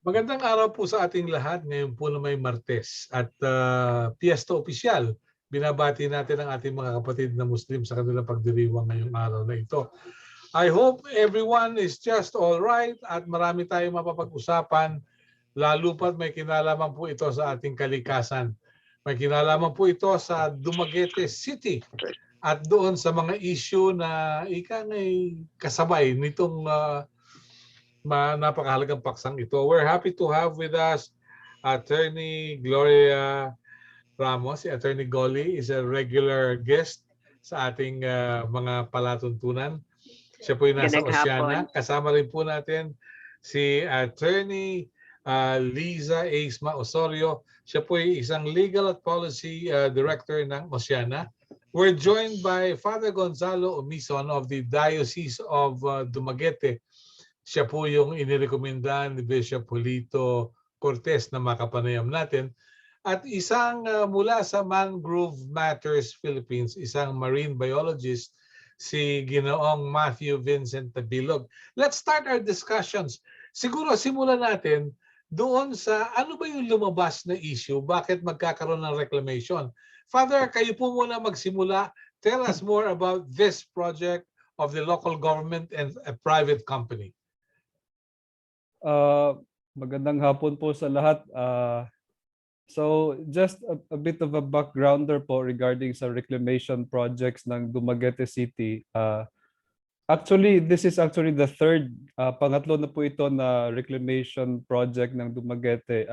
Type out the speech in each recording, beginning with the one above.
Magandang araw po sa ating lahat. Ngayon po na may Martes at Piyesta Opisyal. Binabati natin ang ating mga kapatid na Muslim sa kanilang pagdiriwang ngayong araw na ito. I hope everyone is just all right at marami tayong mapapag-usapan, lalo pat may kinalaman po ito sa ating kalikasan. May kinalaman po ito sa Dumaguete City at doon sa mga issue na ikangay kasabay nitong napakahalagang paksang ito. We're happy to have with us Attorney Gloria Ramos. Si Attorney Golly is a regular guest sa ating mga palatuntunan. Siya po yung nasa Oceana. Kasama rin po natin si Attorney Liza Aisma Osorio. Siya po yung isang Legal at Policy Director ng Oceana. We're joined by Father Gonzalo Omison of the Diocese of Dumaguete. Siya po yung inirekomenda ni Bishop Julito Cortez na makapanayam natin. At isang mula sa Mangrove Matters Philippines, isang marine biologist, si Ginoong Matthew Vincent Tabilog. Let's start our discussions. Siguro simulan natin doon sa ano ba yung lumabas na issue, bakit magkakaroon ng reclamation. Father, kayo po muna magsimula. Tell us more about this project of the local government and a private company. Magandang hapon po sa lahat. So just a bit of a backgrounder po regarding sa reclamation projects ng Dumaguete City. Actually, this is actually the third, pangatlo na po ito na reclamation project ng Dumaguete.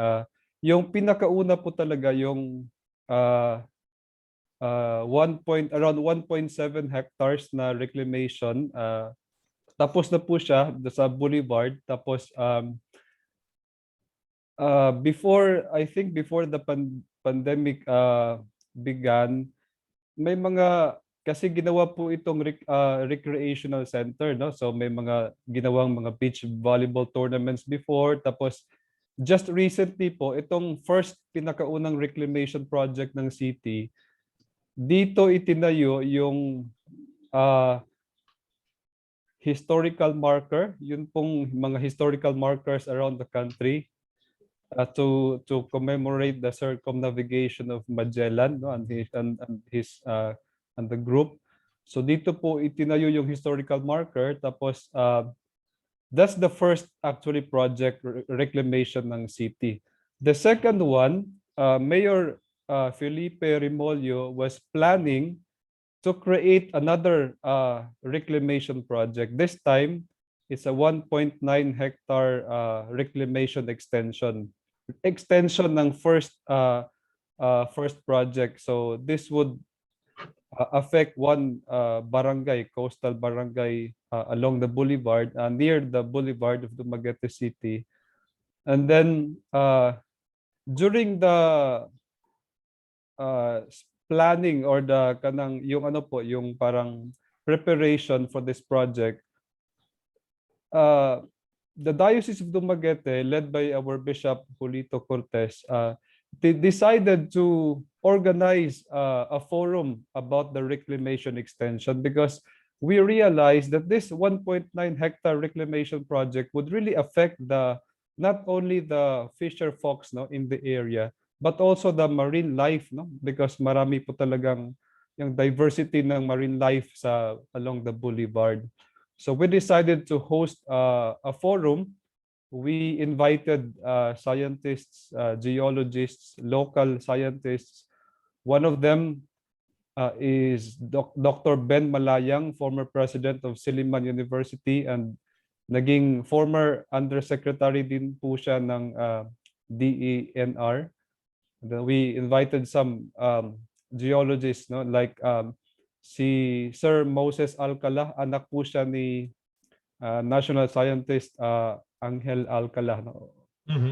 Yung pinakauna po talaga yung around 1.7 hectares na reclamation. Tapos na po siya sa Boulevard. Tapos before the pandemic began, may mga kasi ginawa po itong recreational center, no? So may mga ginawang mga beach volleyball tournaments before. Tapos just recently po itong first pinakaunang reclamation project ng city, dito itinayo yung historical marker, yun pong mga historical markers around the country to commemorate the circumnavigation of Magellan, no, and the group. So dito po itinayo yung historical marker. Tapos that's the first actually project reclamation ng city. The second one, Mayor Felipe Remolyo was planning to create another reclamation project. This time, it's a 1.9 hectare reclamation extension ng first project. So this would affect one barangay, coastal barangay along the boulevard, near the boulevard of Dumaguete City. And then during the planning or the kanang yung ano po yung parang preparation for this project, the Diocese of Dumaguete, led by our Bishop Julito Cortez, they decided to organize a forum about the reclamation extension, because we realized that this 1.9 hectare reclamation project would really affect not only the fisher folks, no, in the area, but also the marine life, no, because marami po talagang yung diversity ng marine life along the boulevard. So we decided to host a forum. We invited scientists, geologists, local scientists. One of them is Dr. Ben Malayang, former president of Silliman University and naging former undersecretary din po siya ng DENR. Then we invited some geologists, no, like si Sir Moses Alcala, anak po siya ni national scientist Angel Alcala, no,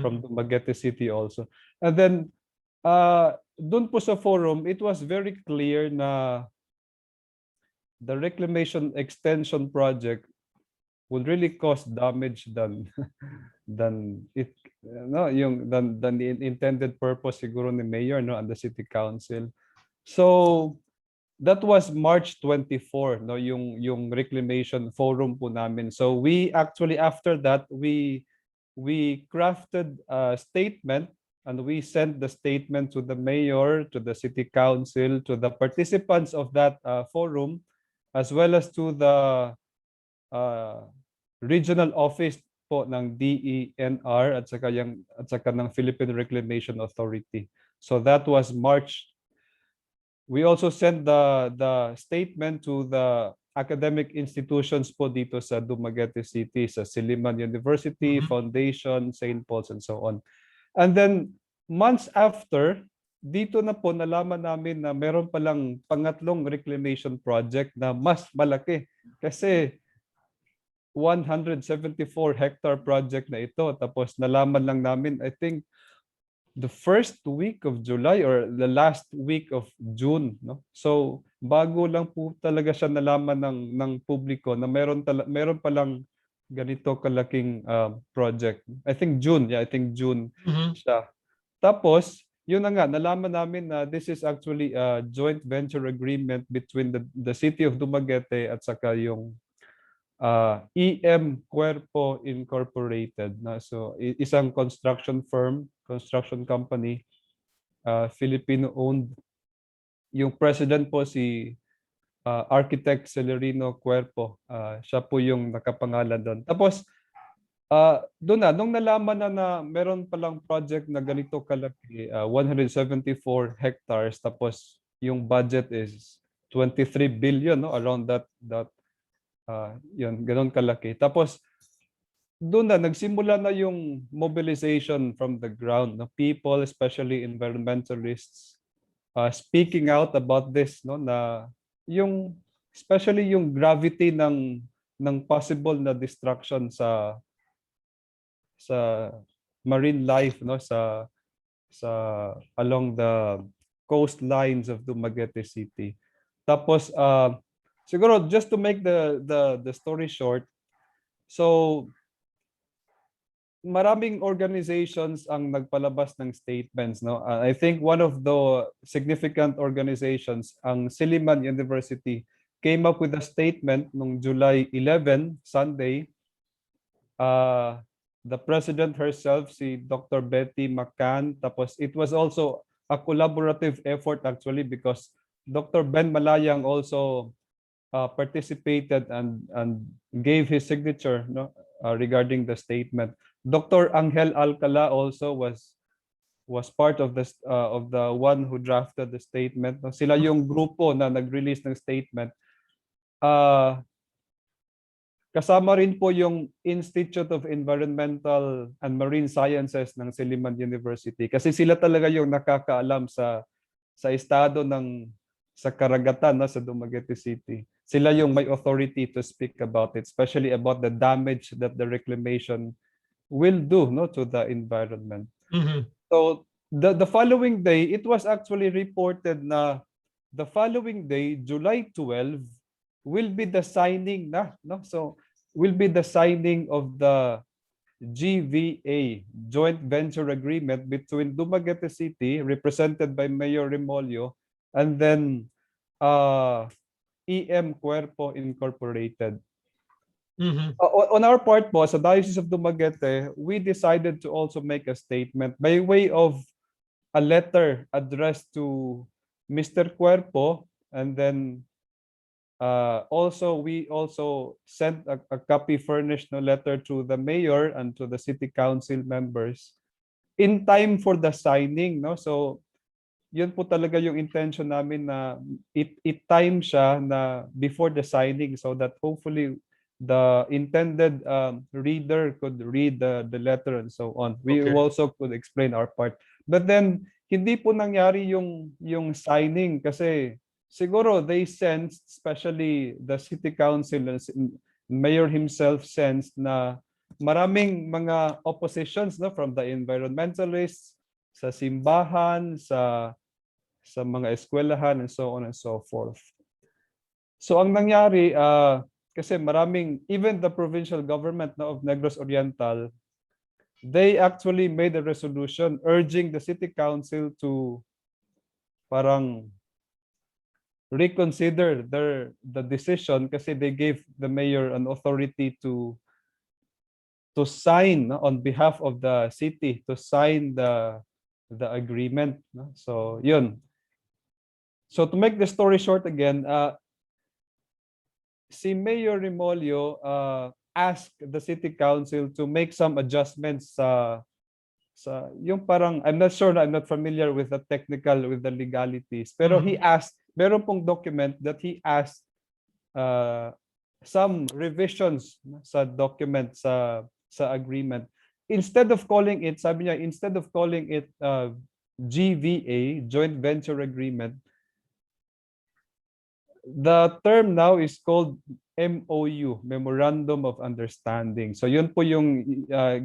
from Dumaguete City also. And then doon po sa forum, it was very clear na the reclamation extension project would really cause damage than the intended purpose siguro ni Mayor, no, and the City Council. So that was March 24, no, yung reclamation forum po namin. So we actually, after that, we we crafted a statement and we sent the statement to the mayor, to the city council, to the participants of that forum, as well as to the uh, regional office po ng DENR at saka ng Philippine Reclamation Authority. So that was March. We also sent the statement to the academic institutions po dito sa Dumaguete City, sa Silliman University, Mhm. Foundation, St. Paul's, and so on. And then months after, dito na po nalaman namin na meron palang pangatlong reclamation project na mas malaki. Kasi 174-hectare project na ito. Tapos nalaman lang namin, I think, the first week of July or the last week of June, no? So bago lang po talaga siya nalaman ng publiko na meron palang ganito kalaking project. I think June, yeah, I think June Mhm. siya. Tapos yun na nga, nalaman namin na this is actually a joint venture agreement between the city of Dumaguete at saka yung Cuerpo Incorporated, na so isang construction firm, construction company, Filipino owned. Yung president po si Architect Celerino Cuerpo. Siya po yung nakapangalan doon. Tapos doon na nung nalaman na meron palang project na ganito kalaki, 174 hectares, tapos yung budget is 23 billion, no, around that yun, ganun kalaki. Tapos doon na nagsimula na yung mobilization from the ground, no, people, especially environmentalists, speaking out about this, no, na yung especially yung gravity ng possible na destruction sa marine life, no, sa along the coastlines of Dumaguete City. Tapos siguro just to make the story short, so maraming organizations ang nagpalabas ng statements, no. I think one of the significant organizations, ang Silliman University, came up with a statement nung July 11, Sunday. The president herself, si Dr. Betty McCann. Tapos it was also a collaborative effort actually, because Dr. Ben Malayang also participated and gave his signature, no, regarding the statement. Dr. Angel Alcala also was part of the one who drafted the statement. No, sila yung grupo na nag-release ng statement. Kasama rin po yung Institute of Environmental and Marine Sciences ng Silliman University, kasi sila talaga yung nakakaalam sa estado sa karagatan, no, sa Dumaguete City. Sila yung may authority to speak about it, especially about the damage that the reclamation will do, no, to the environment. Mhm. So the following day, it was actually reported na the following day, July 12, will be the signing na, no? So will be the signing of the GVA, Joint Venture Agreement, between Dumaguete City, represented by Mayor Remolyo, and then Cuerpo Incorporated. Mhm. On our part po, sa Diocese of Dumaguete, we decided to also make a statement by way of a letter addressed to Mr. Cuerpo, and then we also sent a copy furnished, no, letter to the mayor and to the city council members in time for the signing, no. So yun po talaga yung intention namin, na it-time siya na before the signing, so that hopefully the intended reader could read the letter and so on. We Okay. also could explain our part. But then hindi po nangyari yung signing, kasi siguro they sensed, especially the city council and mayor himself, sensed na maraming mga oppositions, no, from the environmentalists, sa simbahan, sa mga eskwelahan, and so on and so forth. So ang nangyari, kasi maraming, even the provincial government, no, of Negros Oriental, they actually made a resolution urging the city council to parang reconsider the decision, kasi they gave the mayor an authority to to sign, no, on behalf of the city, to sign the agreement, no? So yun. So to make the story short again, si Mayor Remolyo asked the city council to make some adjustments yung parang, I'm not familiar with the technical, with the legalities, pero he asked, meron pong document that he asked some revisions sa document, sa agreement. Instead of calling it, sabi niya, instead of calling it GVA, Joint Venture Agreement, the term now is called MOU, Memorandum of Understanding. So yun po yung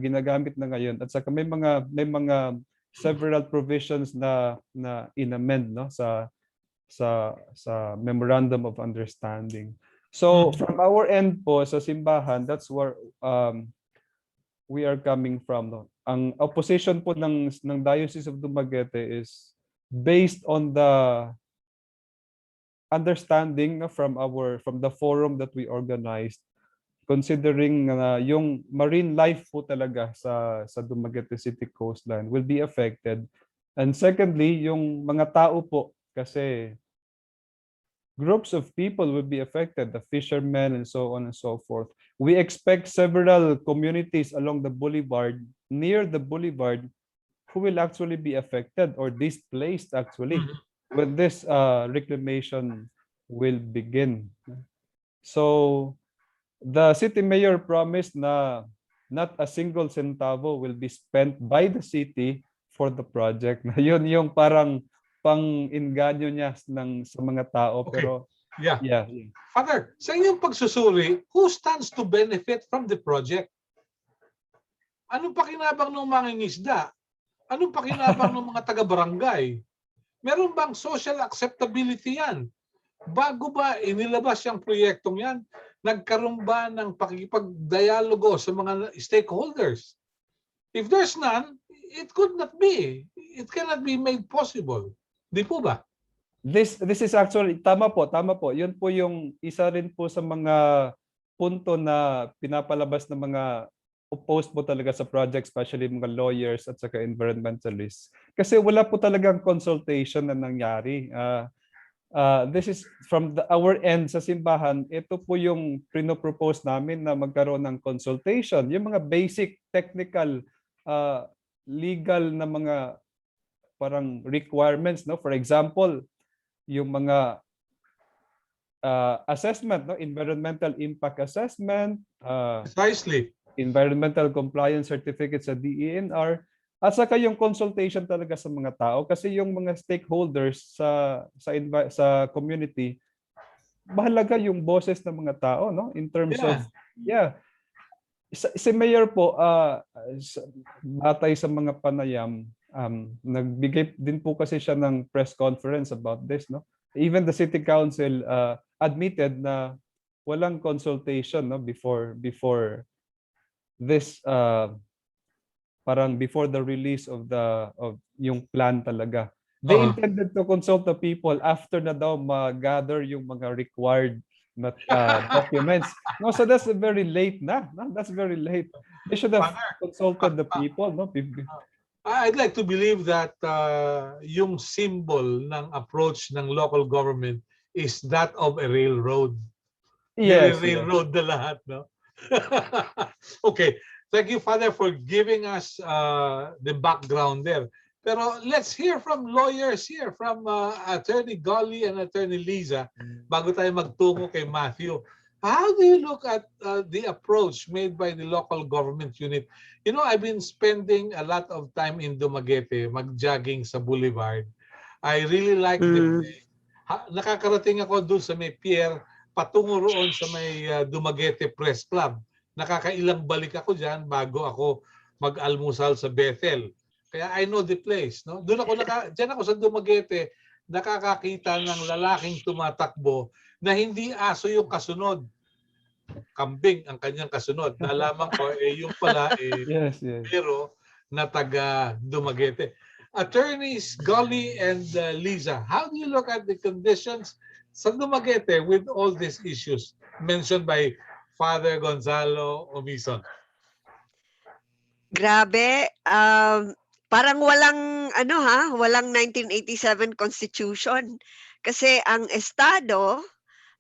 ginagamit na ngayon. At saka may mga several provisions na inamend, no, sa Memorandum of Understanding. So from our end po sa simbahan, that's where we are coming from, no. Ang opposition po ng Diocese of Dumaguete is based on the understanding from the forum that we organized, considering yung marine life po talaga sa Dumaguete City coastline will be affected. And secondly, yung mga tao po, kasi groups of people will be affected, the fishermen and so on and so forth. We expect several communities along the boulevard, near the boulevard, who will actually be affected or displaced actually when this reclamation will begin. So the city mayor promised na not a single centavo will be spent by the city for the project. Yun yung parang pang-inganyo niya sa mga tao. Okay. Pero yeah. Father, sa inyong pagsusuri, who stands to benefit from the project? Anong pakinabang ng mga ngisda? Anong pakinabang ng mga taga-barangay? Meron bang social acceptability yan? Bago ba inilabas yung proyektong yan, nagkaroon ba ng pakikipag-dialogo sa mga stakeholders? If there's none, it could not be. It cannot be made possible. Di po ba? This is actually, tama po. Yun po yung isa rin po sa mga punto na pinapalabas ng mga opposed po talaga sa project, especially mga lawyers at saka environmentalists. Kasi wala po talagang consultation na nangyari. This is from our end sa simbahan, ito po yung pinopropose namin na magkaroon ng consultation. Yung mga basic technical legal na mga parang requirements, no? For example, yung mga assessment, no, environmental impact assessment, precisely, environmental compliance certificate sa DENR, at saka yung consultation talaga sa mga tao, kasi yung mga stakeholders sa community, mahalaga yung boses ng mga tao, no, in terms of si Mayor po, batay sa mga panayam, nagbigay din po kasi siya ng press conference about this, no. Even the city council admitted na walang consultation, no, before this parang before the release of yung plan talaga. They intended to consult the people after na daw ma-gather yung mga required documents. No, so that's very late na. No, that's very late. They should have consulted the people, no? I'd like to believe that yung symbol ng approach ng local government is that of a railroad. Yes. Railroad na lahat, no? Okay. Thank you, Father, for giving us the background there. Pero let's hear from lawyers here, from Attorney Golly and Attorney Liza, bago tayo magtungo kay Matthew. How do you look at the approach made by the local government unit? You know, I've been spending a lot of time in Dumaguete, mag-jogging sa boulevard. I really like the way. Nakakarating ako doon sa may pier, patungo roon sa may Dumaguete Press Club. Nakakailang balik ako diyan bago ako mag-almusal sa Bethel. Kaya I know the place, no? Doon ako diyan ako sa Dumaguete, nakakakita ng lalaking tumatakbo na hindi aso yung kasunod. Kambing ang kanyang kasunod. Nalaman ko yung pala yes. pero na taga Dumaguete. Attorneys Golly and Liza, how do you look at the conditions sa Dumaguete with all these issues mentioned by Father Gonzalo Omison? Grabe, parang walang ano walang 1987 Constitution. Kasi ang Estado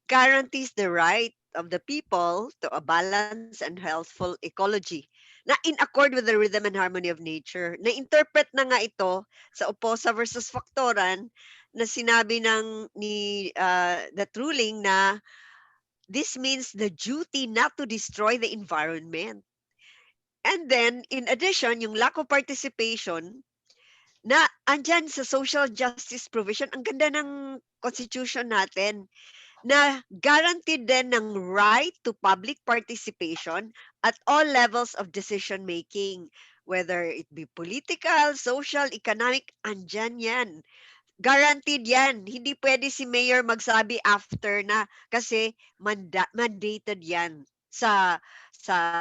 guarantees the right of the people to a balanced and healthful ecology na in accord with the rhythm and harmony of nature. Na-interpret na nga ito sa Oposa versus Factoran na sinabi that ruling na this means the duty not to destroy the environment. And then, in addition, yung lack of participation na andyan sa social justice provision, ang ganda ng constitution natin na guaranteed din ng right to public participation at all levels of decision making, whether it be political, social, economic, andyan yan. Guaranteed yan. Hindi pwede si mayor magsabi after na kasi mandated yan sa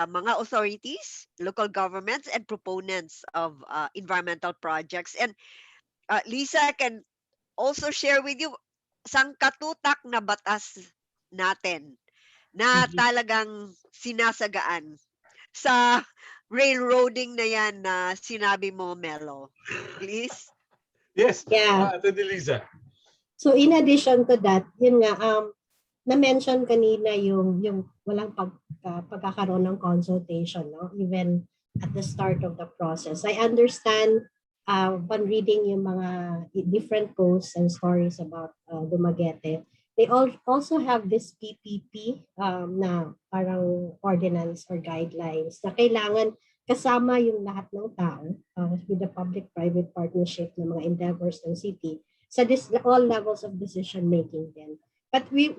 mga authorities, local governments, and proponents of environmental projects. And Lisa can also share with you sangkatutak na batas natin na Mhm. talagang sinasagaan sa railroading na yan na sinabi mo, Melo. Please? Yes, Yeah. Attorney Liza. So in addition to that, yun nga, na-mention kanina yung walang pagkakaroon ng consultation, no? Even at the start of the process. I understand when reading yung mga different posts and stories about Dumaguete, they also have this PPP na parang ordinance or guidelines na kailangan kasama yung lahat ng tao with the public-private partnership ng mga endeavors ng city sa all levels of decision making din. But we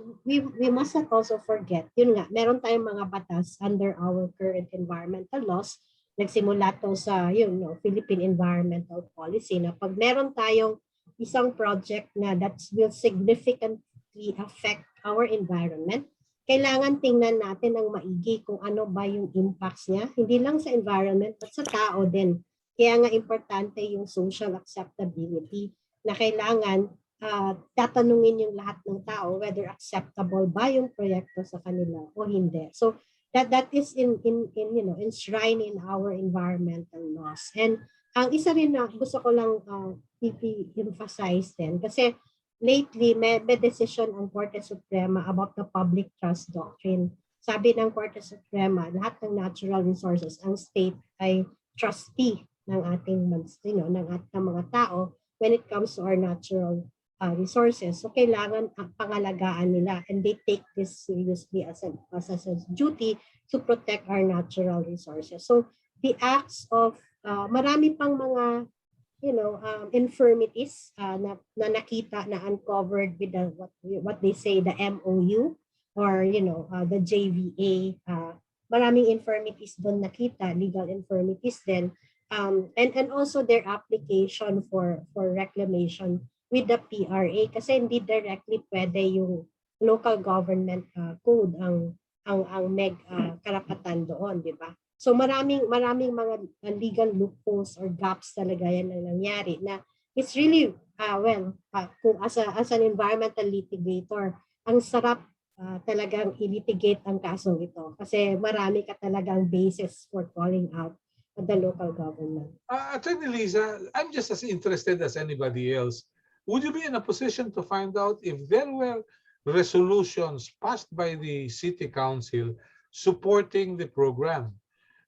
must not also forget, yun nga, meron tayong mga batas under our current environmental laws. Nagsimula to sa Philippine Environmental Policy na pag meron tayong isang project na that will significantly affect our environment, kailangan tingnan natin ng maigi kung ano ba yung impacts niya, hindi lang sa environment but sa tao din. Kaya nga importante yung social acceptability na kailangan tatanungin yung lahat ng tao whether acceptable ba yung proyekto sa kanila o hindi. So that is enshrined in our environmental laws. And ang isa rin na gusto ko lang emphasize din kasi lately may decision ang Korte Suprema about the public trust doctrine. Sabi ng Korte Suprema, lahat ng natural resources, ang state ay trustee ng ating ng mga tao when it comes to our natural resources. So kailangan pangalagaan nila and they take this seriously as a duty to protect our natural resources. So the acts of marami pang mga infirmities na nakita na uncovered with what they say the MOU or the JVA, maraming infirmities doon nakita, legal infirmities din. And also their application for reclamation with the PRA kasi hindi directly pwede yung local government code ang karapatan doon, di ba? So maraming mga legal loopholes or gaps talaga yan na nangyari na it's really kung as an environmental litigator, ang sarap talagang i-litigate ang kasong ito kasi marami ka talagang basis for calling out the local government. Attorney Lisa, I'm just as interested as anybody else. Would you be in a position to find out if there were resolutions passed by the City Council supporting the program?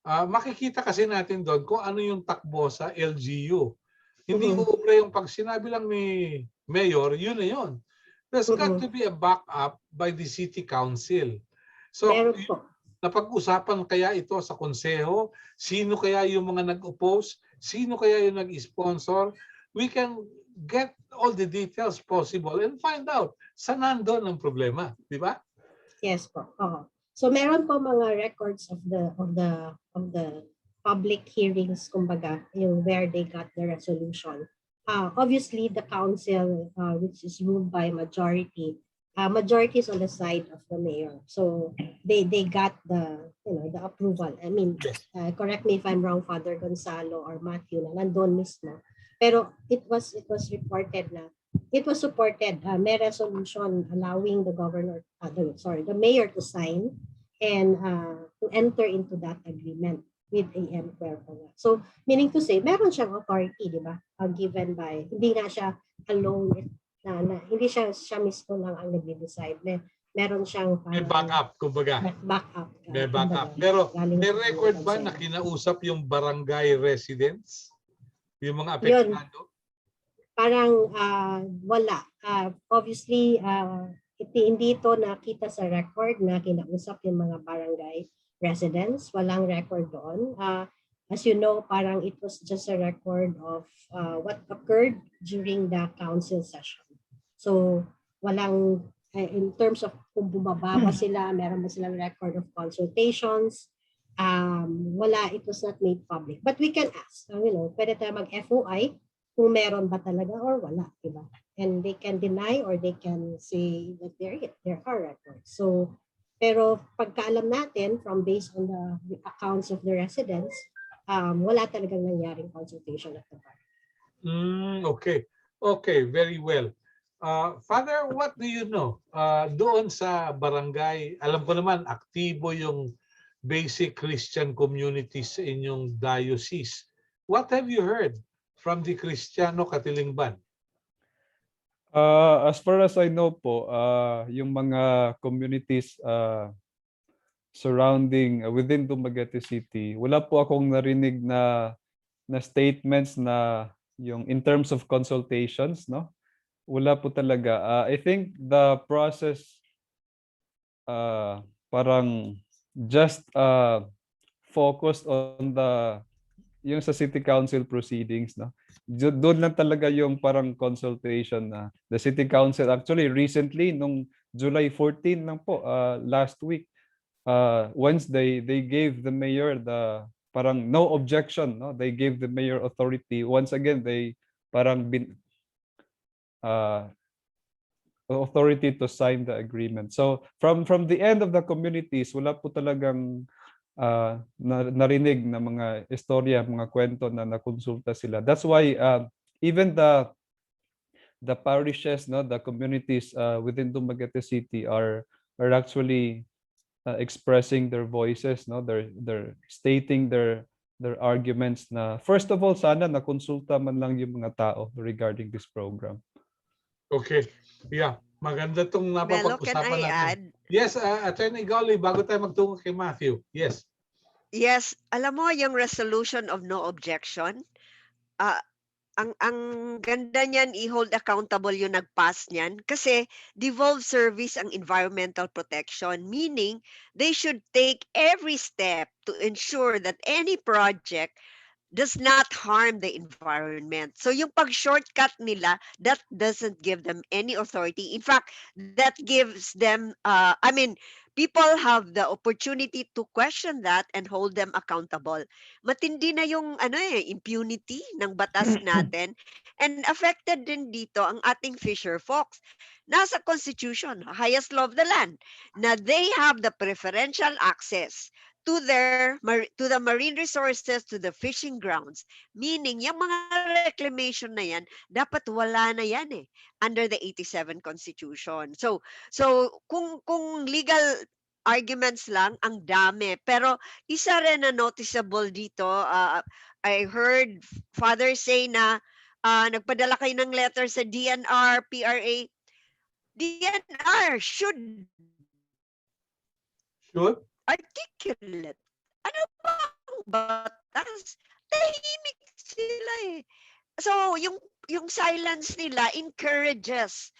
Makikita kasi natin doon kung ano yung takbo sa LGU. Hindi uubra yung pag sinabi lang ni Mayor, yun na yun. There's got to be a backup by the City Council. So, napag-usapan kaya ito sa konseho? Sino kaya yung mga nag-oppose? Sino kaya yung nag-sponsor? We can get all the details possible and find out saan nandun ang problema, di ba? Yes po. So meron po mga records of the public hearings, kumbaga, yung where they got the resolution. Obviously, the council, which is ruled by majority is on the side of the mayor. So they got the approval. I mean, correct me if I'm wrong, Father Gonzalo or Matthew, na nandun mismo. Pero it was reported na it was supported. May resolution allowing the mayor to sign and to enter into that agreement. with AM Cuerpo nga. So, meaning to say, meron siyang authority, di ba? Given by, hindi nga siya alone, hindi siya mismo lang ang nag-decide. Meron siyang May backup, kumbaga. backup. May backup. Pero may record ba na kinausap yung barangay residents? Yung mga apektado? Parang wala. Obviously, hindi ito nakita sa record na kinausap yung mga barangay residents. Walang record doon. As you know, parang it was just a record of what occurred during the council session. So, walang, in terms of kung bumaba ba sila, meron ba silang record of consultations, wala, it was not made public. But we can ask, pwede tayo mag-FOI kung meron ba talaga or wala, diba? And they can deny or they can say that there are records. So, pero pagkaalam natin from based on the accounts of the residents, wala talagang nangyaring consultation at the bar. Okay. Okay, very well. Father, what do you know? Doon sa barangay, alam ko naman, aktibo yung basic Christian communities sa inyong diocese. What have you heard from the Kristiyano Katilingban? As far as I know po, yung mga communities surrounding within Dumaguete City, wala po akong narinig na statements na yung in terms of consultations, no? Wala po talaga. I think the process parang just focused on yung sa city council proceedings, no? Doon lang talaga yung parang consultation na the city council actually recently nung July 14 lang po, last week, Wednesday, they gave the mayor the parang no objection, no? They gave the mayor authority. Once again, they parang authority to sign the agreement. So from the end of the communities, wala po talagang narinig na mga istorya, mga kwento na nakonsulta sila. That's why even the parishes, no, the communities within Dumaguete City are actually expressing their voices, no, they're stating their arguments na first of all sana nakonsulta man lang yung mga tao regarding this program. Okay. Yeah. Maganda itong napapag-usapan natin. Yes, Attorney Golly, bago tayo magtungo kay Matthew. Yes. Yes, alam mo yung resolution of no objection, ang ganda niyan, i-hold accountable yung nag-pass niyan kasi devolved service ang environmental protection, meaning they should take every step to ensure that any project does not harm the environment. So yung pag-shortcut nila, that doesn't give them any authority. In fact, that gives them, people have the opportunity to question that and hold them accountable. Matindi na yung impunity ng batas natin and affected din dito ang ating fisher folks. Nasa Constitution, highest law of the land, na they have the preferential access to the marine resources, to the fishing grounds. Meaning, yung mga reclamation na yan, dapat wala na yan under the 87 Constitution. So kung legal arguments lang, ang dami. Pero isa rin na noticeable dito, I heard Father say na nagpadala kayo ng letter sa DNR, PRA. DNR should articulate. Ano bang batas? Tahimik sila So, yung silence nila encourages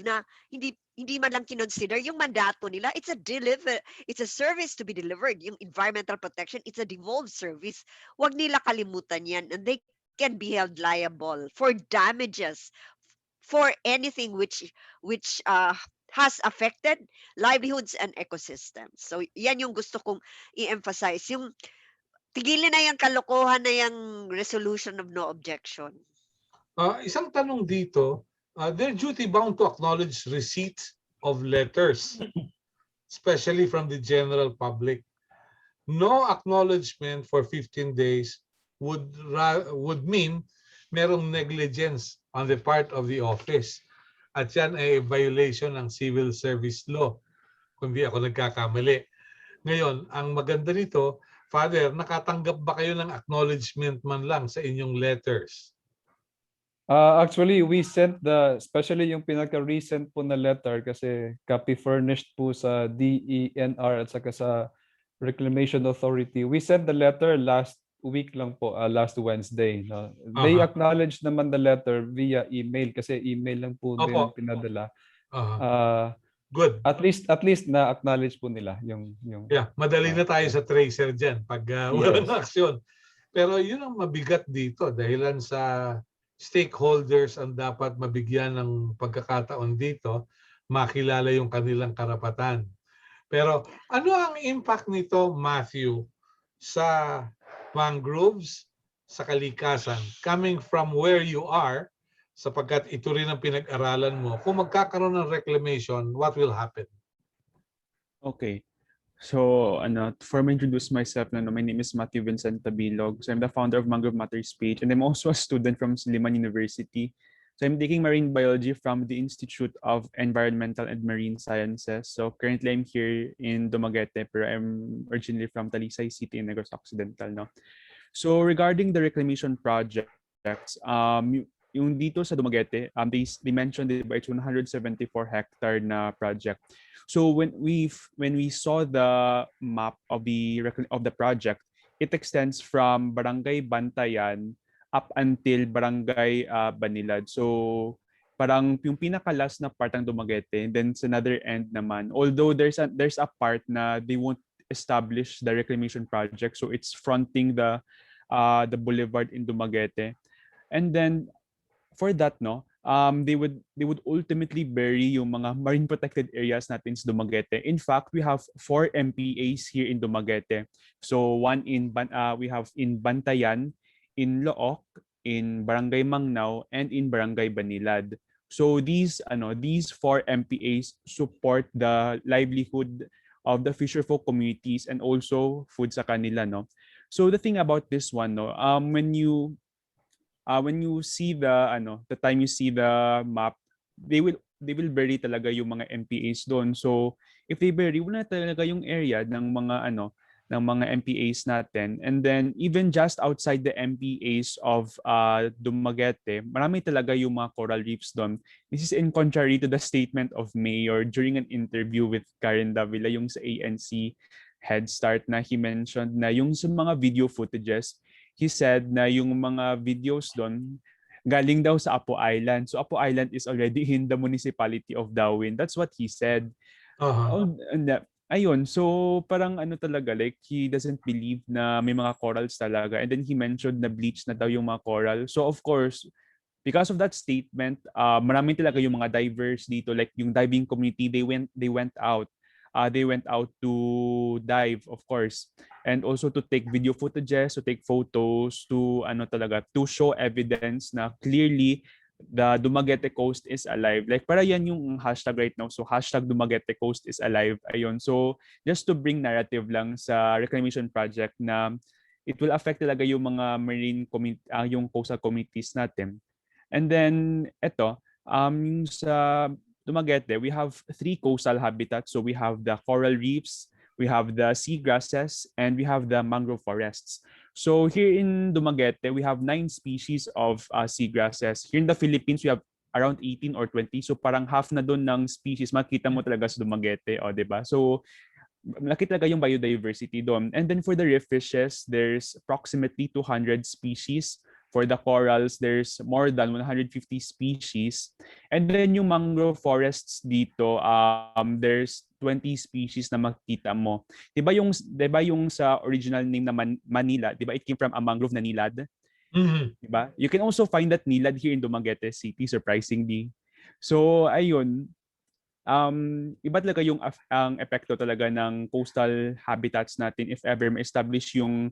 na hindi man lang kinonsider yung mandato nila. It's a service to be delivered. Yung environmental protection, it's a devolved service. Huwag nila kalimutan yan, and they can be held liable for damages for anything which has affected livelihoods and ecosystems. So yan yung gusto kong i-emphasize. Yung tigilin na yung kalokohan na yung resolution of no objection. Isang tanong dito, they're duty bound to acknowledge receipt of letters, especially from the general public. No acknowledgement for 15 days would mean merong negligence on the part of the office. At yan ay violation ng civil service law, kung di ako nagkakamali. Ngayon, ang maganda nito, Father, nakatanggap ba kayo ng acknowledgement man lang sa inyong letters? Actually, we sent especially yung pinaka-recent po na letter kasi copy furnished po sa DENR at saka sa Reclamation Authority. We sent the letter last week lang po, last Wednesday. No? They Aha. acknowledged naman the letter via email kasi email lang po din Opo. pinadala. Aha. Good. At least na-acknowledge po nila yung Yeah, madali na tayo sa tracer dyan pag walang Yes. aksyon. Pero yun ang mabigat dito dahilan sa stakeholders ang dapat mabigyan ng pagkakataon dito, makilala yung kanilang karapatan. Pero ano ang impact nito, Matthew, sa mangroves, sa kalikasan, coming from where you are, sapagkat ito rin ang pinag-aralan mo, kung magkakaroon ng reclamation, what will happen? Okay. So, before I introduce myself, my name is Matthew Vincent Tabilog. So, I'm the founder of Mangrove Matters page, and I'm also a student from Siliman University. So, I'm taking marine biology from the Institute of Environmental and Marine Sciences. So, currently, I'm here in Dumaguete, but I'm originally from Talisay City in Negros Occidental. No? So, regarding the reclamation projects, yung dito sa Dumaguete, they mentioned it by 174 hectare na project. So when we saw the map of the project, it extends from Barangay Bantayan up until Barangay Banilad. So parang yung pinakalas na part ng Dumaguete, and then sa another end naman, although there's a part na they won't establish the reclamation project, so it's fronting the boulevard in Dumaguete. And then for that, they would ultimately bury yung mga marine protected areas natin sa Dumaguete. In fact, we have 4 MPAs here in Dumaguete. So we have in Bantayan, in Look, in Barangay Mangnao, and in Barangay Banilad. So these 4 MPAs support the livelihood of the fisherfolk communities and also food sa kanila, no. So the thing about this one, no, when you see the time you see the map, they will bury talaga yung mga MPAs doon. So if they bury, wala na talaga yung area ng mga MPAs natin. And then even just outside the MPAs of Dumaguete, marami talaga yung mga coral reefs doon. This is in contrary to the statement of Mayor during an interview with Karen Davila, yung sa ANC Head Start, na he mentioned na yung sa mga video footages, he said na yung mga videos doon galing daw sa Apo Island. So Apo Island is already in the municipality of Darwin. That's what he said. Ayun, so parang talaga, like he doesn't believe na may mga corals talaga. And then he mentioned na bleach na daw yung mga coral. So of course, because of that statement, marami talaga yung mga divers dito, like yung diving community, they went out. They went out to dive, of course, and also to take video footages, to take photos, to to show evidence na clearly the Dumaguete coast is alive. Like para yan yung hashtag right now. So hashtag Dumaguete coast is alive. Ayun. So just to bring narrative lang sa reclamation project na it will affect talaga yung mga marine yung coastal communities natin. And then yung sa Dumaguete, we have 3 coastal habitats. So we have the coral reefs, we have the seagrasses, and we have the mangrove forests. So here in Dumaguete, we have 9 species of seagrasses. Here in the Philippines, we have around 18 or 20. So parang half na doon ng species makita mo talaga sa Dumaguete, diba? So malaki talaga yung biodiversity doon. And then for the reef fishes, there's approximately 200 species. For the corals, there's more than 150 species. And then yung mangrove forests dito, there's 20 species na makita mo. Diba yung sa original name na Manila, diba it came from a mangrove na nilad? Mm-hmm. Diba? You can also find that nilad here in Dumaguete City, surprisingly. So ayun, iba talaga yung ang epekto talaga ng coastal habitats natin if ever ma-establish yung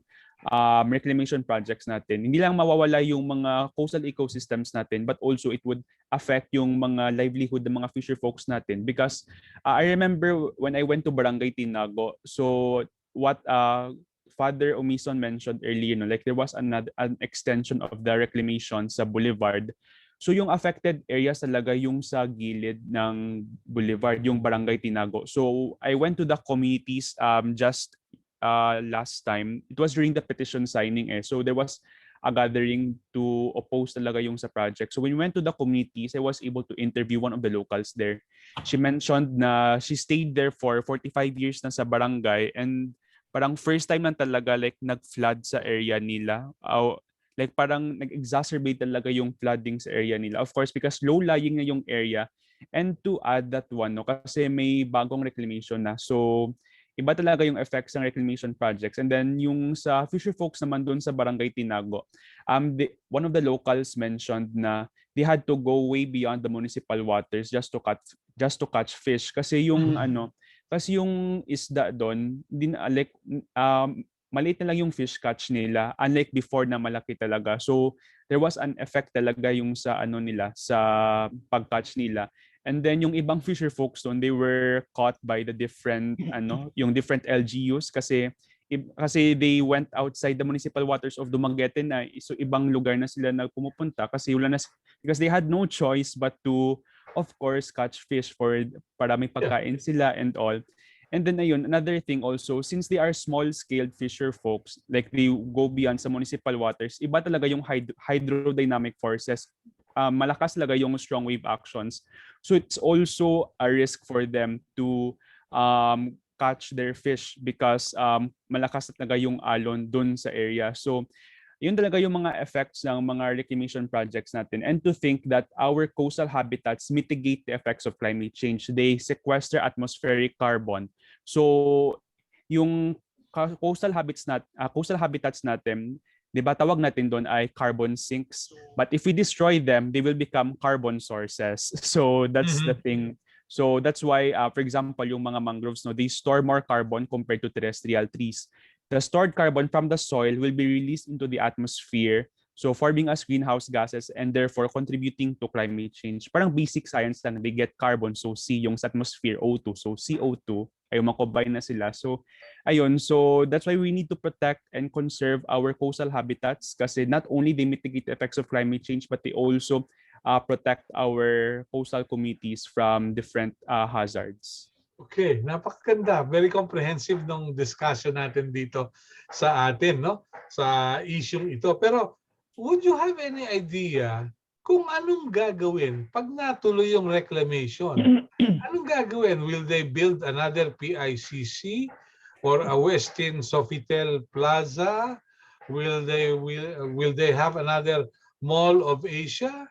reclamation projects natin. Hindi lang mawawala yung mga coastal ecosystems natin, but also it would affect yung mga livelihood ng mga fisher folks natin. Because I remember when I went to Barangay Tinago, so what Father Omison mentioned earlier, like there was an extension of the reclamation sa boulevard. So yung affected areas talaga yung sa gilid ng boulevard, yung Barangay Tinago. So I went to the communities just last time, it was during the petition signing eh. So there was a gathering to oppose talaga yung sa project. So when we went to the communities, I was able to interview one of the locals there. She mentioned na she stayed there for 45 years na sa barangay, and parang first time lang talaga like nag-flood sa area nila. Like parang nag-exacerbate talaga yung flooding sa area nila. Of course, because low-lying na yung area. And to add that one, no, kasi may bagong reclamation na. So, iba talaga yung effects ng reclamation projects. And then, yung sa fisher folks naman doon sa Barangay Tinago, one of the locals mentioned na they had to go way beyond the municipal waters just to catch fish. Kasi yung kasi yung isda doon, din like maliit na lang yung fish catch nila, unlike before na malaki talaga. So there was an effect talaga yung sa nila, sa pag-catch nila. And then yung ibang fisher folks doon, they were caught by the different yung different LGUs kasi they went outside the municipal waters of Dumaguete na, so ibang lugar na sila na pumupunta kasi because they had no choice but to of course catch fish para may pagkain sila and all. And then ayun, another thing also, since they are small-scale fisher folks, like they go beyond sa municipal waters, iba talaga yung hydrodynamic forces. Malakas talaga yung strong wave actions. So it's also a risk for them to catch their fish because malakas talaga yung alon dun sa area. So yun talaga yung mga effects ng mga reclamation projects natin. And to think that our coastal habitats mitigate the effects of climate change. They sequester atmospheric carbon. So yung coastal habitats natin, 'di ba, tawag natin doon ay carbon sinks. But if we destroy them, they will become carbon sources. So that's the thing. So that's why for example, yung mga mangroves, no, they store more carbon compared to terrestrial trees. The stored carbon from the soil will be released into the atmosphere, so forming as greenhouse gases and therefore contributing to climate change. Parang basic science lang, they get carbon, so C yung sa atmosphere, O2, so CO2, ay makombine na sila. So ayun, so that's why we need to protect and conserve our coastal habitats kasi not only they mitigate the effects of climate change, but they also protect our coastal communities from different hazards. Okay, napakaganda. Very comprehensive ng discussion natin dito sa atin, no? Sa issue ito. Pero would you have any idea kung anong gagawin pag natuloy yung reclamation? Anong gagawin? Will they build another PICC or a Westin Sofitel Plaza? Will they have another Mall of Asia?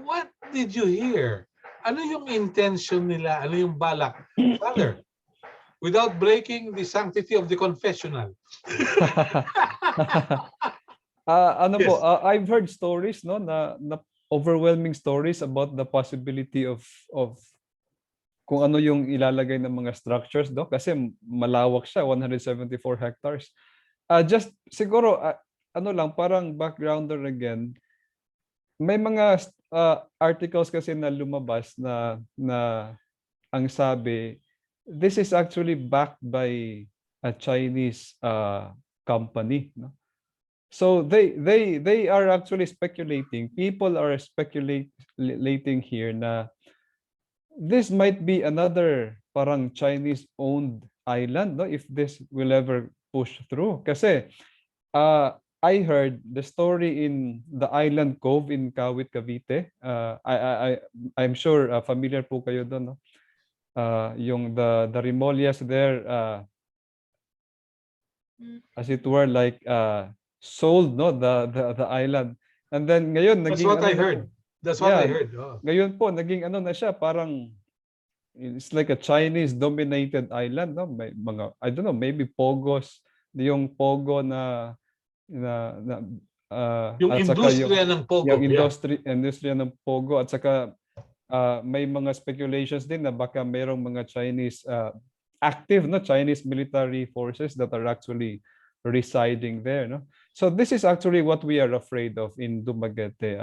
What did you hear? Ano yung intention nila? Ano yung balak? Father, without breaking the sanctity of the confessional. I've heard stories, no, na overwhelming stories about the possibility of kung ano yung ilalagay ng mga structures, do, kasi malawak siya, 174 hectares. Just siguro lang, parang backgrounder again. May mga articles kasi na lumabas na ang sabi, this is actually backed by a Chinese company, no? So they are actually speculating. People are speculating here na this might be another parang Chinese-owned island, no? If this will ever push through. Kasi I heard the story in the Island Cove in Kawit, Cavite. I'm sure familiar po kayo doon, no? Yung the Remolias there, as it were, like sold, no, the island. And then ngayon That's naging what I heard. That's what I heard. Oh. Ngayon po naging na siya, parang it's like a Chinese dominated island, no? May mga, I don't know, maybe pogos, yung pogo na yung at saka industriya ng pogo. Yung industriya ng pogo, at saka may mga speculations din na baka mayroong mga Chinese active, no, Chinese military forces that are actually residing there, no? So this is actually what we are afraid of in Dumaguete.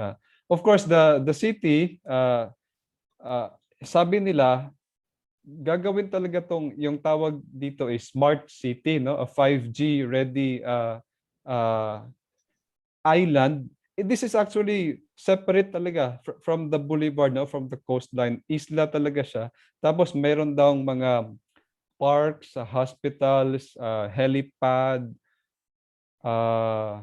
Of course, the city, sabi nila, gagawin talaga yung tawag dito is smart city, no? A 5G ready island. This is actually separate talaga from the boulevard, no? From the coastline. Isla talaga siya. Tapos mayroon daw mga parks, hospitals, helipad, uh,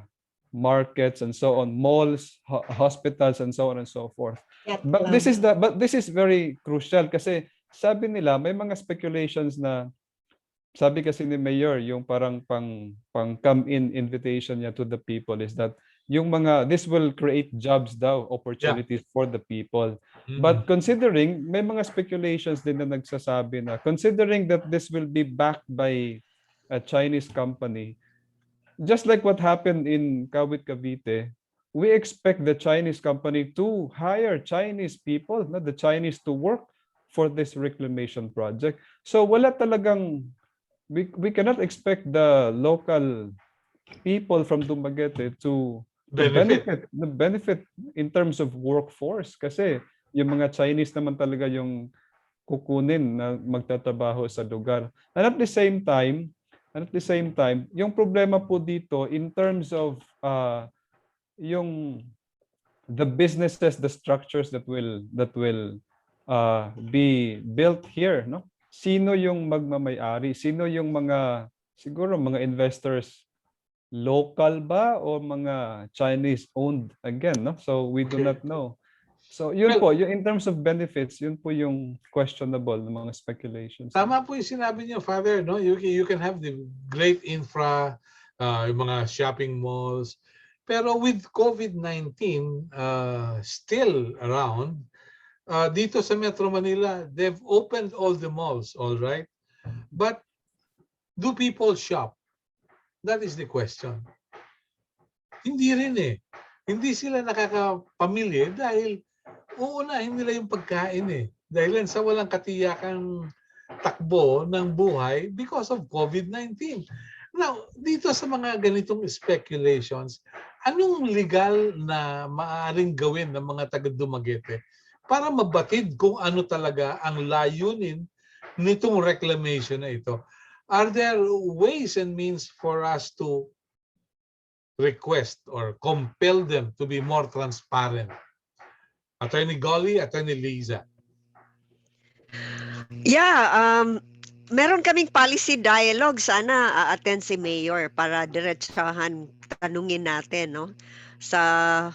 markets, and so on, malls, hospitals, and so on and so forth. Yacht But club. this is very crucial kasi sabi nila may mga speculations na sabi kasi ni Mayor yung parang pang come in invitation niya to the people is that yung mga this will create jobs daw, opportunities for the people. But considering may mga speculations din na nagsasabi na considering that this will be backed by a Chinese company, just like what happened in Kawit Cavite, we expect the Chinese company to hire Chinese people, not the Chinese to work for this reclamation project. So wala talagang, we cannot expect the local people from Dumaguete to Benefit. benefit in terms of workforce kasi yung mga Chinese naman talaga yung kukunin na magtatrabaho sa lugar. And at the same time, yung problema po dito in terms of yung the businesses, the structures that will be built here, no? Sino yung magmamay-ari? Sino yung mga siguro mga investors, local ba o mga Chinese owned again, no? So we do Okay. not know. So yun Well, po, yung in terms of benefits, yun po yung questionable ng mga speculations. tama po yung sinabi niyo, Father, no? You can have the great infra, yung mga shopping malls. Pero with COVID-19 still around, dito sa Metro Manila, they've opened all the malls, all right? But do people shop? That is the question. Hindi rin eh. Hindi sila nakakapamili dahil uunahin nila yung pagkain eh. Dahil sa walang katiyakang takbo ng buhay because of COVID-19. Now, dito sa mga ganitong speculations, anong legal na maaaring gawin ng mga taga Dumaguete para mabatid kung ano talaga ang layunin nitong reclamation na ito? Are there ways and means for us to request or compel them to be more transparent? Attorney Golly, Attorney Liza. Yeah, meron kaming policy dialogue. Sana a-attend si Mayor para diretsahan tanungin natin, no? Sa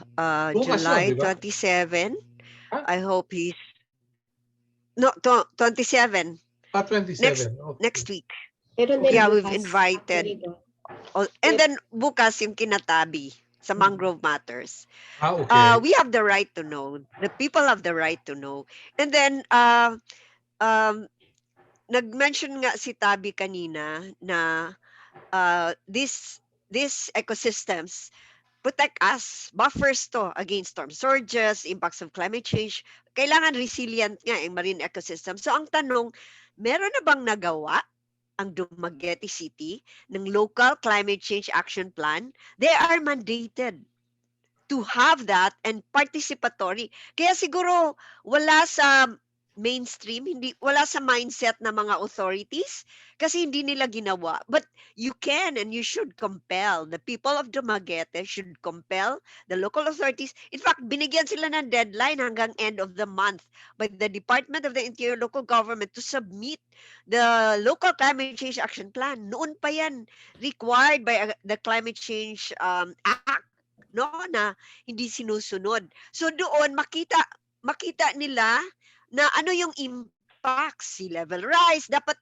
Bukas yun, July di ba? 27, Ah? I hope he's... No, 27. 27. Okay. Next week. Meron din Yeah, we've bukas, invited. actually, no? And then bukas yung kinatabi sa Mangrove Matters. Okay. We have the right to know. The people have the right to know. And then nag-mention nga si Tabi kanina na these ecosystems protect us, buffers to against storm surges, impacts of climate change. Kailangan resilient nga ang marine ecosystem. So ang tanong, meron na bang nagawa ang Dumaguete City ng local climate change action plan? They are mandated to have that and participatory. Kaya siguro wala sa mainstream, hindi wala sa mindset ng mga authorities kasi hindi nila ginawa. But you can and you should compel. The people of Dumaguete should compel the local authorities. In fact, binigyan sila ng deadline hanggang end of the month by the Department of the Interior Local Government to submit the local climate change action plan. Noon pa yan required by the Climate Change Act, no, na hindi sinusunod. So doon makita nila na ano yung impact, sea level rise. Dapat,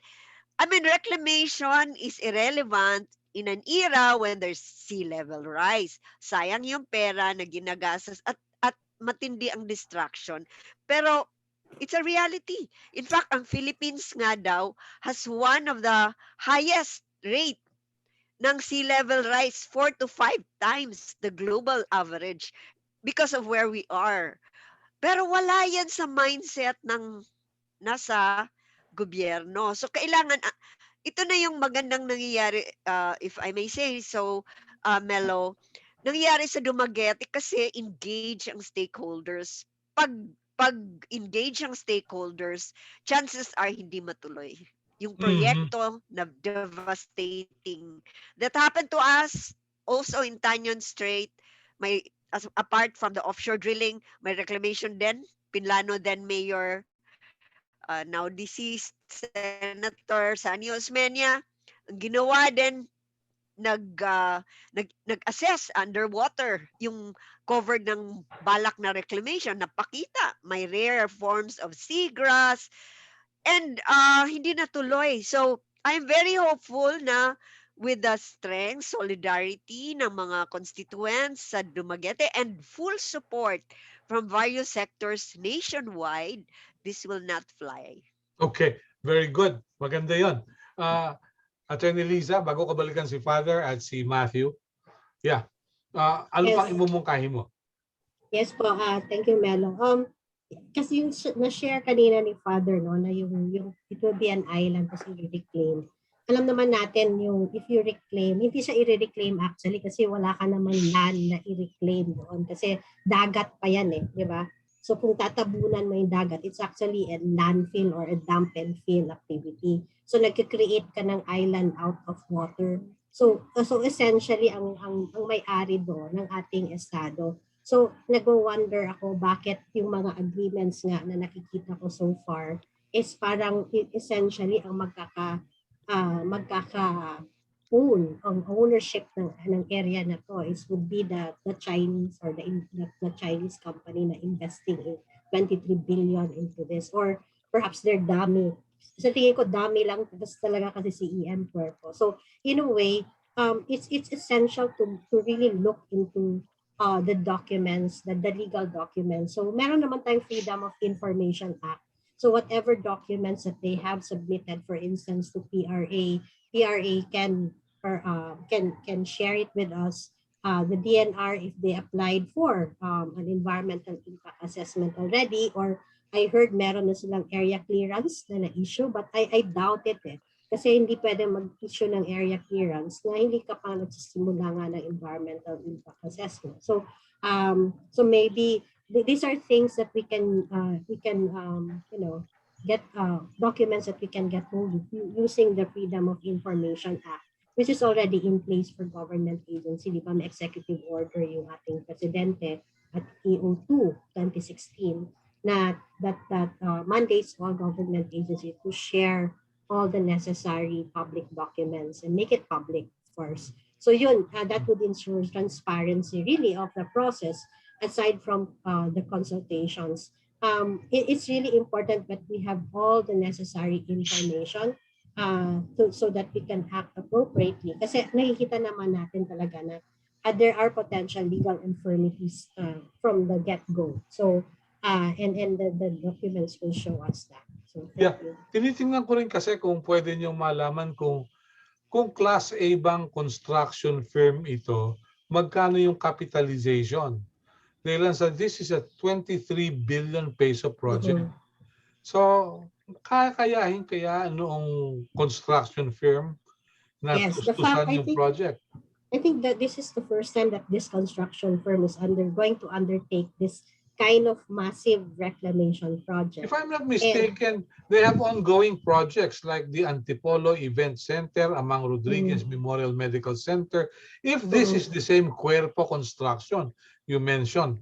I mean, reclamation is irrelevant in an era when there's sea level rise. Sayang yung pera na ginagastos at matindi ang distraction. Pero it's a reality. In fact, ang Philippines nga daw has one of the highest rate ng sea level rise 4 to 5 times the global average because of where we are. Pero wala yan sa mindset ng nasa gobyerno. So kailangan, ito na yung magandang nangyayari, if I may say so, Melo, nangyayari sa Dumaguete kasi engage ang stakeholders. Pag engage ang stakeholders, chances are hindi matuloy. Yung proyekto na devastating that happened to us also in Tanyon Strait, may apart from the offshore drilling, may reclamation din, Pinlano then Mayor now deceased Senator Sani Osmeña, ang ginawa din, nag-assess underwater yung covered ng balak na reclamation, napakita may rare forms of seagrass, and hindi natuloy. So I'm very hopeful na with the strength, solidarity ng mga constituents sa Dumaguete and full support from various sectors nationwide, this will not fly. Okay, very good. Maganda yon. Attorney Liza, bago ka balikan si Father at si Matthew. Yeah. Ano pang Yes. imumungkahi mo? Yes po, thank you, Melo. Kasi yung na-share kanina ni Father, no, na yung it will be an island kasi i-reclaim. Alam naman natin yung if you reclaim, hindi siya i-reclaim actually kasi wala ka naman land na i-reclaim doon kasi dagat pa yan di ba? So kung tatabunan mo yung dagat, it's actually a landfill or a dump and fill activity. So nagka-create ka ng island out of water. So essentially ang may-ari doon ng ating estado. So, nag-wonder ako bakit yung mga agreements nga na nakikita ko so far is parang essentially ang magkaka-own, ang ownership ng area na to is would be the Chinese or the Chinese company na investing in 23 billion into this, or perhaps they're dummy. Sa tingin ko dummy lang talaga kasi si EM Puerto. So, in a way, it's essential to really look into the documents, the legal documents. So meron naman tayong Freedom of Information Act. So whatever documents that they have submitted, for instance, to PRA can share it with us. The DNR, if they applied for an environmental impact assessment already, or I heard meron na silang area clearance na na-issue, but I doubt it Kasi hindi pwede mag-issue ng area clearance na hindi ka pa nagsisimula nga ng environmental impact assessment. So maybe these are things that we can get documents that we can get hold of using the Freedom of Information Act, which is already in place for government agency. Di ba may executive order yung ating presidente at EO2 2016 na that mandates all government agencies to share all the necessary public documents and make it public, of course. So yun, that would ensure transparency really of the process aside from the consultations. It's really important that we have all the necessary information so that we can act appropriately. Kasi nakikita naman natin talaga na there are potential legal infirmities from the get-go. So, and the documents will show us that. So, thank you. Tinitingnan ko rin kasi kung pwede nyo malaman kung Class A bang construction firm ito, magkano yung capitalization. Dahil sa this is a 23 billion peso project. So, kakayahin kaya noong construction firm na tustusan yung project? I think that this is the first time that this construction firm is going to undertake this kind of massive reclamation project. If I'm not mistaken, they have ongoing projects like the Antipolo Event Center, Amang Rodriguez Memorial Medical Center. If this is the same Cuerpo construction you mentioned,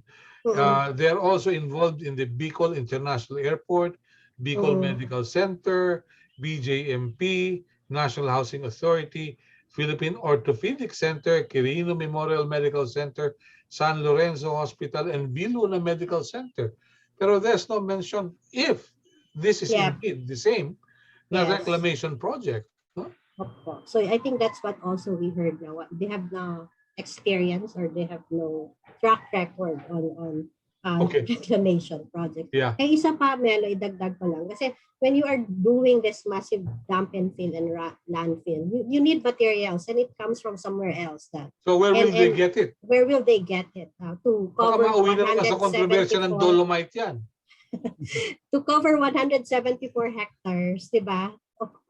they're also involved in the Bicol International Airport, Bicol Medical Center, BJMP, National Housing Authority, Philippine Orthopedic Center, Quirino Memorial Medical Center, San Lorenzo Hospital, and Viluna Medical Center. Pero there's no mention if this is indeed the same reclamation project. No? So I think that's what also we heard now. They have no experience or they have no track record on reclamation project. Yeah. Kaya isa pa, Melo, idagdag ko lang. Kasi when you are doing this massive dump and fill and landfill, you need materials and it comes from somewhere else. So where will they get it? Where will they get it? To cover baka mauwi na naman sa kontrobersya ng dolomite yan. To cover 174 hectares, di ba?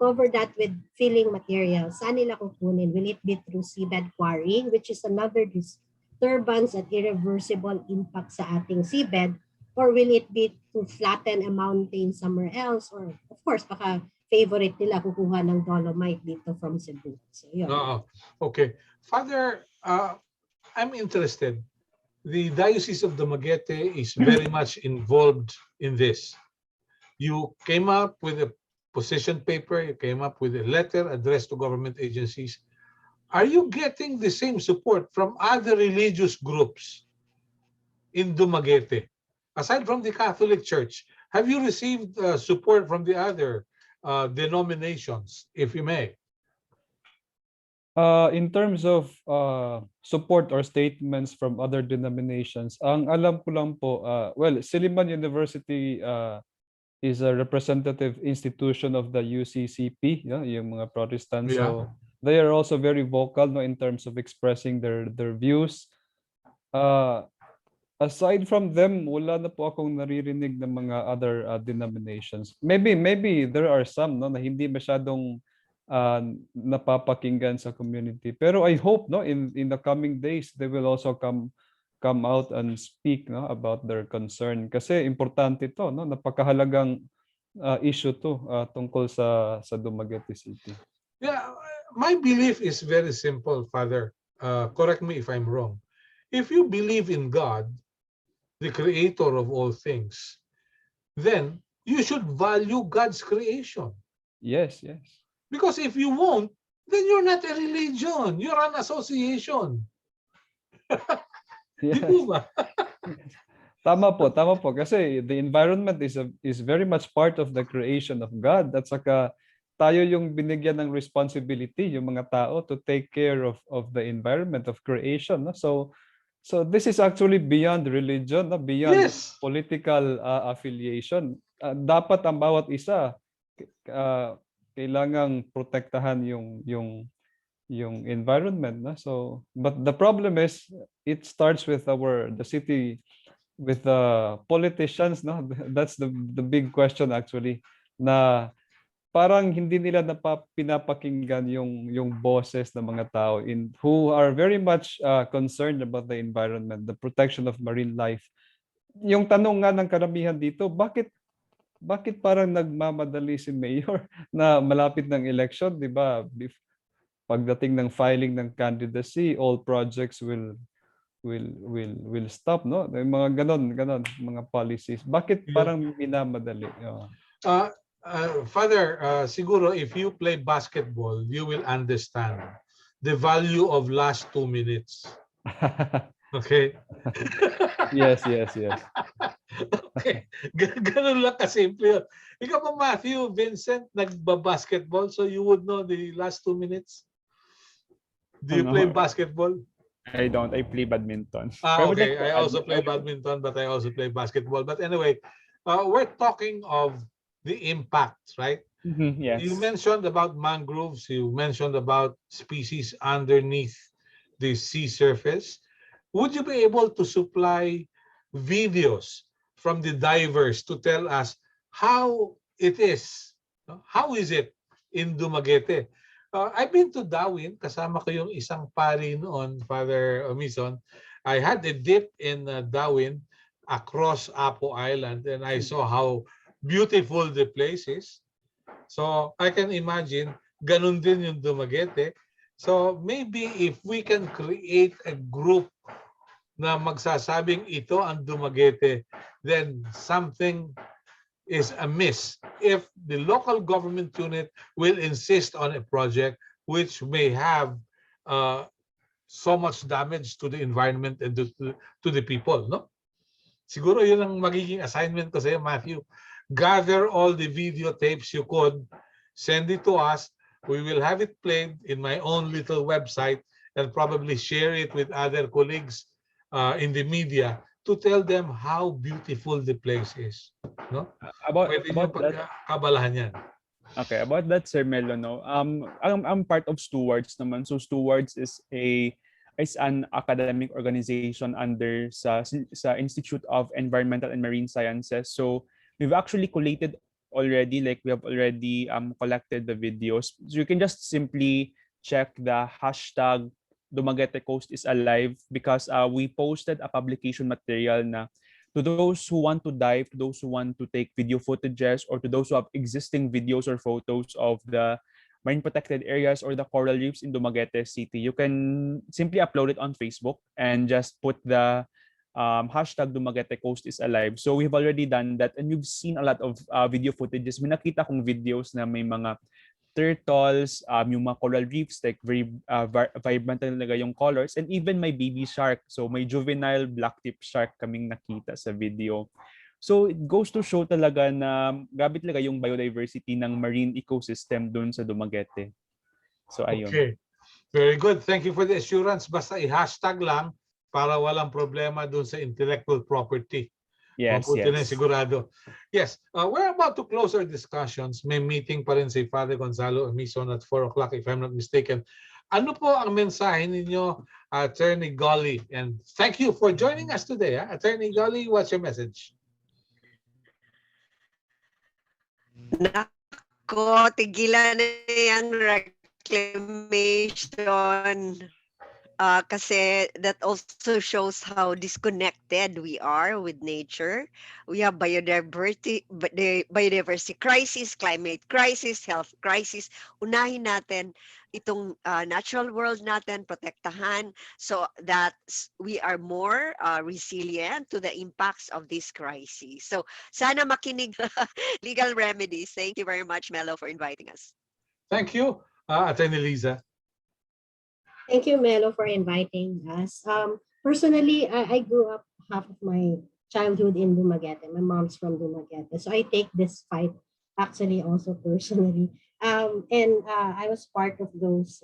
Cover that with filling materials. Saan nila kukunin? Will it be through seabed quarrying, which is another disturbance at irreversible impact sa ating seabed, or will it be to flatten a mountain somewhere else, or of course baka favorite nila kukuha ng dolomite dito from Cebu. So yun. Okay. Father, I'm interested. The Diocese of Dumaguete is very much involved in this. You came up with a position paper, you came up with a letter addressed to government agencies. Are you getting the same support from other religious groups in Dumaguete? Aside from the Catholic Church, have you received support from the other denominations, if you may? In terms of support or statements from other denominations, ang alam ko lang po, well, Silliman University is a representative institution of the UCCP, yung mga Protestants. Yeah. So they are also very vocal, no, in terms of expressing their views. Aside from them, wala na po akong naririnig ng mga other denominations. Maybe there are some, no, na hindi masyadong napapakinggan sa community. Pero I hope, no, in the coming days they will also come out and speak, no, about their concern, kasi importante to, no, napakahalagang issue to tungkol sa Dumaguete City. Yeah, my belief is very simple, Father. Correct me if I'm wrong. If you believe in God, the creator of all things, then you should value God's creation. Yes. Because if you won't, then you're not a religion. You're an association. Di Yes. po ba? Tama po kasi the environment is very much part of the creation of God. At saka tayo yung binigyan ng responsibility, yung mga tao, to take care of the environment of creation, no? So this is actually beyond religion, no? Beyond Yes. political affiliation. Dapat ang bawat isa kailangang protektahan yung environment, no? So but the problem is it starts with the city, with the politicians, no? That's the big question actually, na parang hindi nila pinapakinggan yung boses ng mga tao who are very much concerned about the environment, the protection of marine life. Yung tanong nga ng karamihan dito, bakit parang nagmamadali si Mayor na malapit ng election, di ba? Pagdating ng filing ng candidacy, all projects will stop, no? Yung mga ganon mga policies. Bakit parang minamadali? Father, siguro if you play basketball, you will understand the value of last 2 minutes. Okay? Yes. Okay. Ganun lang kasimple yun. Ikaw pa, Matthew, Vincent, nagba-basketball, so you would know the last 2 minutes? Do you play basketball? I don't. I play badminton. Okay. I also play badminton, but I also play basketball. But anyway, we're talking of the impacts, right? Yes. You mentioned about mangroves. You mentioned about species underneath the sea surface. Would you be able to supply videos from the divers to tell us how it is? How is it in Dumaguete? I've been to Darwin. Kasama ko yung isang pari noon, Father Omison. I had a dip in Darwin across Apo Island, and I saw how beautiful the place is. So I can imagine, ganun din yung Dumaguete. So maybe if we can create a group na magsasabing ito ang Dumaguete, then something is amiss if the local government unit will insist on a project which may have so much damage to the environment and to the people, no? Siguro yun ang magiging assignment ko sa'yo, Matthew. Gather all the videotapes you could, send it to us. We will have it played in my own little website and probably share it with other colleagues in the media to tell them how beautiful the place is. No? Pwede nyo pagkabalahan yan. Okay, about that, Sir Melo, no? I'm part of Stewards naman. So Stewards is an academic organization under sa Institute of Environmental and Marine Sciences. So we've actually collated already, like we have already collected the videos. So you can just simply check the hashtag Dumaguete Coast is Alive, because we posted a publication material na to those who want to dive, to those who want to take video footages, or to those who have existing videos or photos of the marine protected areas or the coral reefs in Dumaguete City. You can simply upload it on Facebook and just put the hashtag Dumaguete Coast is alive. So we've already done that, and we've seen a lot of video footages. May nakita kong videos na may mga turtles, yung mga coral reefs, like very vibrant talaga yung colors, and even my baby shark. So may juvenile blacktip shark kaming nakita sa video. So it goes to show talaga na grabe talaga yung biodiversity ng marine ecosystem dun sa Dumaguete. So ayun. Okay. Very good. Thank you for the assurance. Basta i-hashtag lang para walang problema dun sa intellectual property. Yes, Mabuti na yes. sigurado. Yes, we're about to close our discussions. May meeting pa rin si Father Gonzalo Amison at 4 o'clock if I'm not mistaken. Ano po ang mensahe ninyo, Attorney Golly? And thank you for joining us today. Attorney Golly, what's your message? Nako, tigilan na yung reclamation. Kasi that also shows how disconnected we are with nature. We have biodiversity crisis, climate crisis, health crisis. Unahin natin itong natural world natin, protektahan so that we are more resilient to the impacts of this crisis. So sana makinig legal remedies. Thank you very much, Melo, for inviting us. Thank you, Attorney Liza. Thank you, Melo, for inviting us. Personally, I grew up half of my childhood in Dumaguete. My mom's from Dumaguete. So I take this fight actually also personally. And I was part of those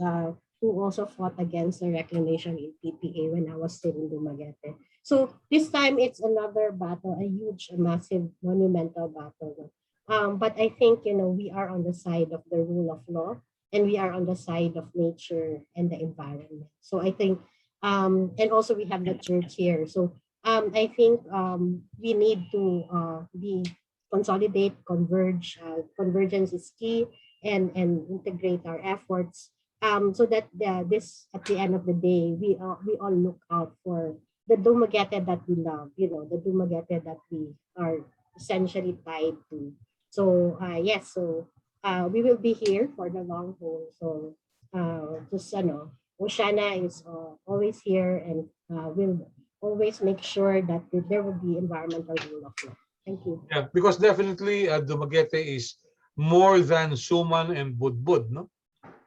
who also fought against the reclamation in PPA when I was still in Dumaguete. So this time it's another battle, a huge, a massive, monumental battle. But I think, we are on the side of the rule of law, and we are on the side of nature and the environment. So I think, and also we have the church here. So I think we need to consolidate, converge. Convergence is key, and integrate our efforts, so that this, at the end of the day, we all look out for the Dumaguete that we love. The Dumaguete that we are essentially tied to. So yes, so we will be here for the long haul. So just Oceana is always here, and will always make sure that there will be environmental rule of law. Thank you. Yeah, because definitely Dumaguete is more than suman and budbud, no?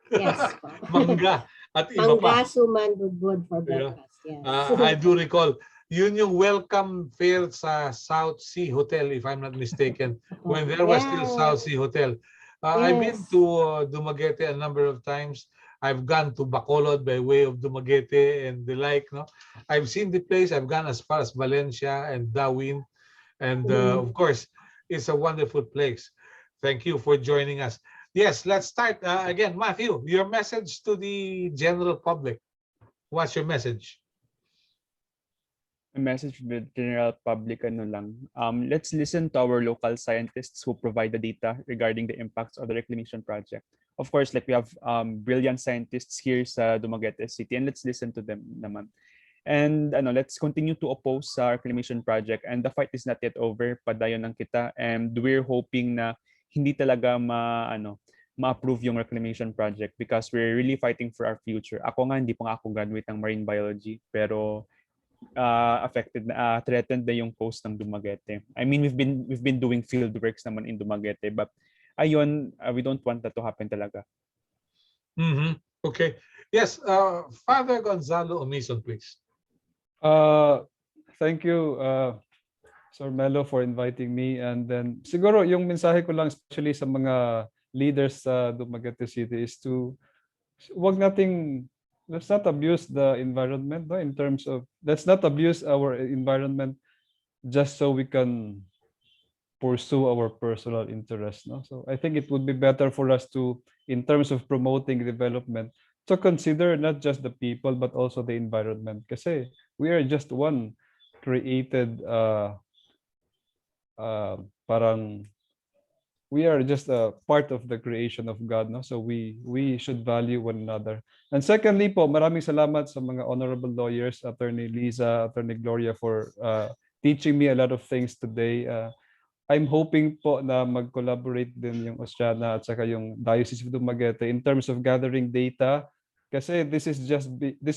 Yes. Mangga at iba pa. Mangga, suman, good for Yeah. breakfast. Yes. I do recall, yun yung welcome fare sa South Sea Hotel, if I'm not mistaken, when there was still South Sea Hotel. I've been Yes. to Dumaguete a number of times. I've gone to Bacolod by way of Dumaguete and the like. No, I've seen the place. I've gone as far as Valencia and Darwin, and of course, it's a wonderful place. Thank you for joining us. Yes, let's start again. Matthew, your message to the general public. What's your message? A message to the general public, let's listen to our local scientists who provide the data regarding the impacts of the reclamation project. Of course, like we have brilliant scientists here sa Dumaguete City, and let's listen to them naman. And let's continue to oppose sa reclamation project, and the fight is not yet over. Padayon lang kita, and we're hoping na hindi talaga ma-approve yung reclamation project because we're really fighting for our future. Ako nga, hindi pa nga ako graduate ng marine biology, pero threatened na yung coast ng Dumaguete. I mean, we've been doing field works naman in Dumaguete, but ayun, we don't want that to happen talaga. Okay. Yes, Father Gonzalo Amison, please. Thank you, Sir Melo, for inviting me. And then siguro yung mensahe ko lang, especially sa mga leaders sa Dumaguete City, is to let's not abuse the environment, no? In terms of, let's not abuse our environment just so we can pursue our personal interests, no? So I think it would be better for us to, in terms of promoting development, to consider not just the people but also the environment, kasi we are just one created parang we are just a part of the creation of God, no? So we should value one another. And secondly po, maraming salamat sa mga honorable lawyers, Attorney Liza, Attorney Gloria, for teaching me a lot of things today. I'm hoping po na mag-collaborate din yung Oceana at saka yung Diocese of Dumaguete in terms of gathering data, Kasi this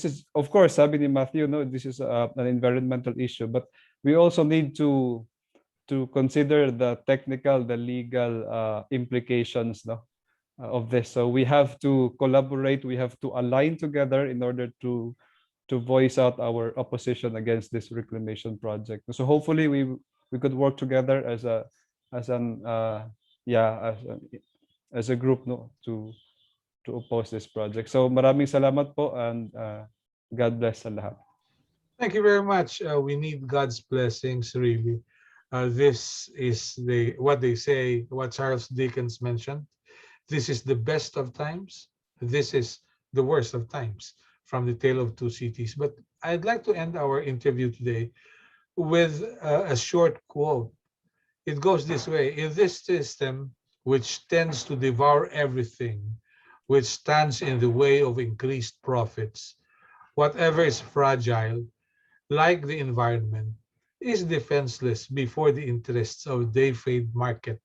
is of course, sabi ni Matthew, no, this is an environmental issue, but we also need to consider the technical, the legal implications, no, of this. So we have to collaborate, we have to align together in order to voice out our opposition against this reclamation project. So hopefully we could work together as an yeah, as a group, no, to oppose this project. So maraming salamat po, and God bless sa lahat. Thank you very much. We need God's blessings, really. This is what they say, what Charles Dickens mentioned. This is the best of times. This is the worst of times, from the Tale of Two Cities. But I'd like to end our interview today with a short quote. It goes this way: in this system, which tends to devour everything, which stands in the way of increased profits, whatever is fragile, like the environment, is defenseless before the interests of day-fade market,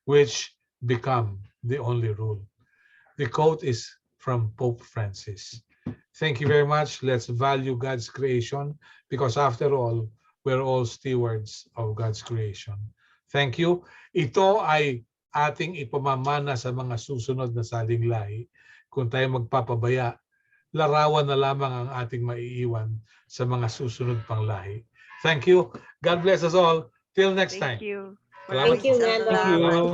which become the only rule. The quote is from Pope Francis. Thank you very much. Let's value God's creation, because after all, we're all stewards of God's creation. Thank you. Ito ay ating ipamamana sa mga susunod na saling lahi. Kung tayo magpapabaya, larawan na lamang ang ating maiiwan sa mga susunod pang lahi. Thank you. God bless us all. Till next time. Thank you. Salamat Thank you, po. Nando. Thank you.